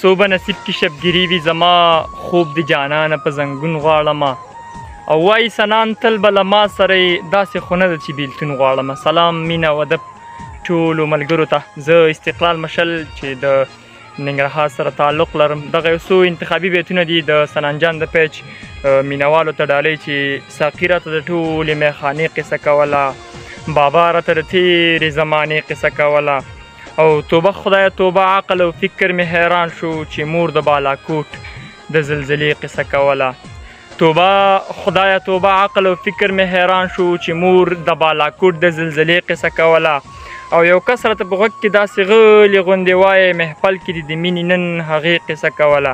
صوبه نصیب کې شبګیري وي زما خوب د جانانه په زنګون غواړمه او وایي سنان تل به له ما سره داسې خو نه ده چې بیلتون غواړمه. سلام مینه او ادب ټولو ملګرو ته. زه استقلال مشل چې د ننګرهار سره تعلق لرم. دغه یو څو انتخابي بیتونه دي د سنانجان د پیچ مینوالو ته ډالۍ چې ساقي راته د ټولې میخانې قصه کوله، بابا راته د تېرې زمانې قصه کوله، او توبه خدایه توبه عقل او فکر مې حیران شو چې مور د بالاکوټ د زلزلې قصه کوله. توبه خدایه توبه عقل او فکر مې حیران شو چې مور د بالاکوټ د زلزلې قصه کوله. او یو کس راته په غوږ کې داسې غلې غوندې وایي محفل کې دې د مینې نن هغې قصه کوله.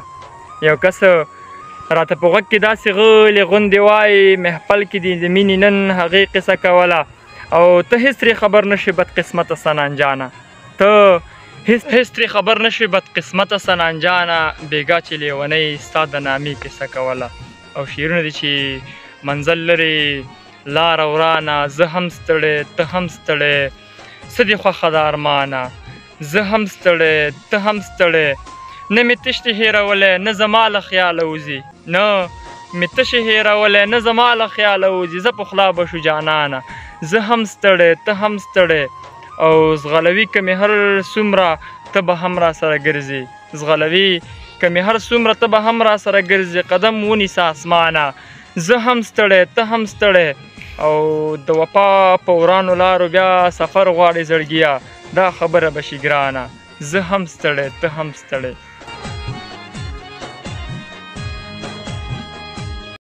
یو کس راته په غوږ کې داسې غلې غوندې وایي محفل کې دې د مینې نن هغې قصه کوله. او ته هېڅ ترې خبر نه شوې بدقسمته سنانجانه، ته هېڅ ترې خبر نه شوې بدقسمته سنانجانه، بېګا چې لیونۍ ستا د نامې قصه کوله. او شعرونه دي چې منزل لرې لاره ورانه، زه هم ستړی ته هم ستړی، څه دې خوښه ده ارمانه، زه هم ستړی ته هم ستړی، نه مې تشتې هېرولی نه زما له خیاله وځي، نه مې تشې هېرولی نه زما له خیاله وځي، زه پخلا به شو جانانه، زه هم ستړی ته هم ستړی. او زغلوي که مې هر څومره ته به هم را سره ګرځې، زغلوي که مې هر څومره ته به هم را سره ګرځې، قدم ونیسه اسمانه، زه هم ستړی ته هم ستړی. او د وفا په ورانو لارو بیا سفر غواړي زړګیه، دا خبره به شي ګرانه، زه هم ستړی ته هم ستړی.